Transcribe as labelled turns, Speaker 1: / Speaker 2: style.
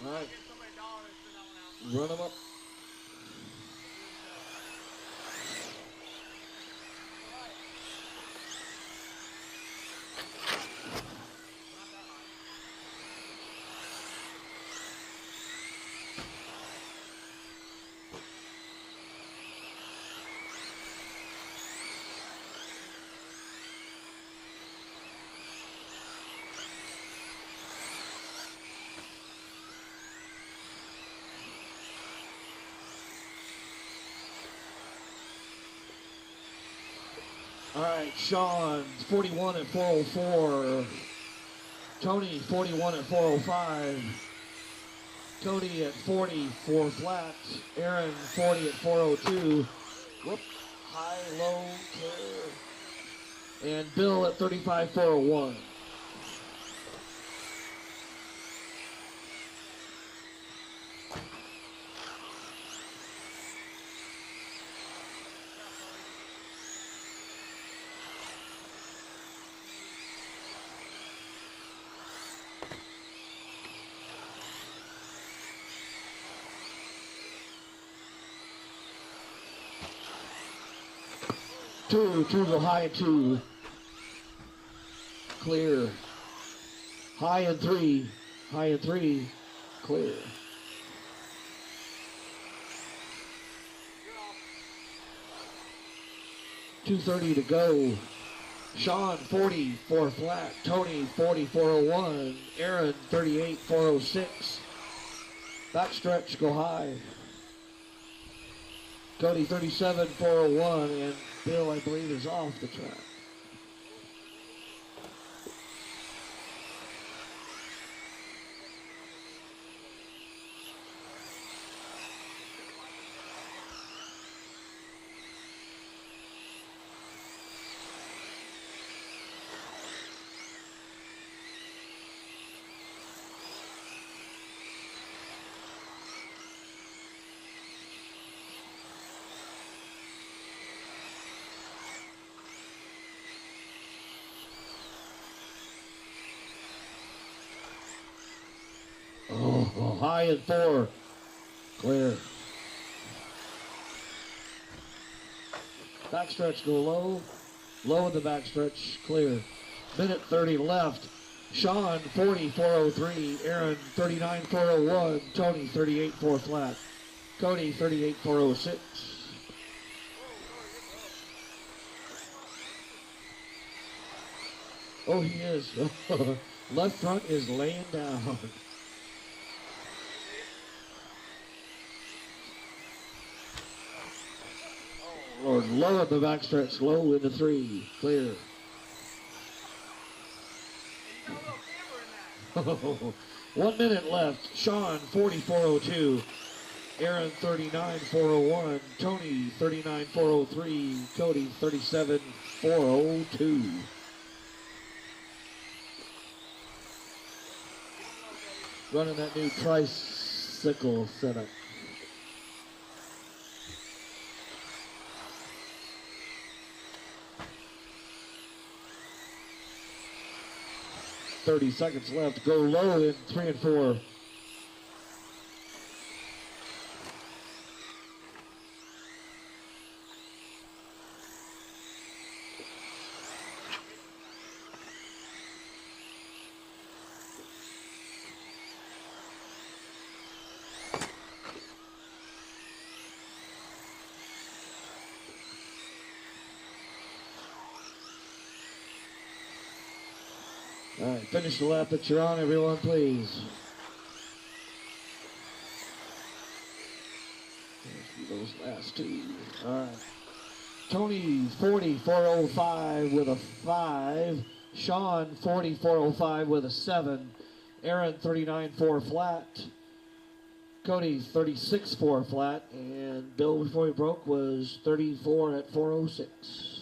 Speaker 1: All right. Run them up. All right, Sean, 41 at 404. Tony, 41 at 405. Cody at 44 flat. Aaron, 40 at 402. Whoop, high, low, clear. And Bill at 35, 401. Two go high and two. Clear. High and three. High and three. Clear. .230 to go. Sean, 44 flat. Tony, 4401. Aaron, 38, 406. Backstretch, go high. Cody, 37, 401. And Bill, I believe, is off the track. Oh, high and four. Clear. Backstretch go low. Low in the backstretch. Clear. Minute 30 left. Sean, 40, 403. Aaron, 39, 401. Tony, 38, 4 flat. Cody, 38, 406. Oh, he is. Left front is laying down. Lord, low at the backstretch, low into three, clear. 1 minute left. Sean, 4402. Aaron, 39,401. Tony, 39,403. Cody, 37,402. Running that new tricycle setup. 30 seconds left. Go low in 3 and 4. All right, finish the lap that you're on, everyone, please. Those last two. All right. Tony, 40,405 with a 5. Sean, 40,405 with a 7. Aaron, 39,4 flat. Cody, 36,4 flat. And Bill, before he broke, was 34 at 406.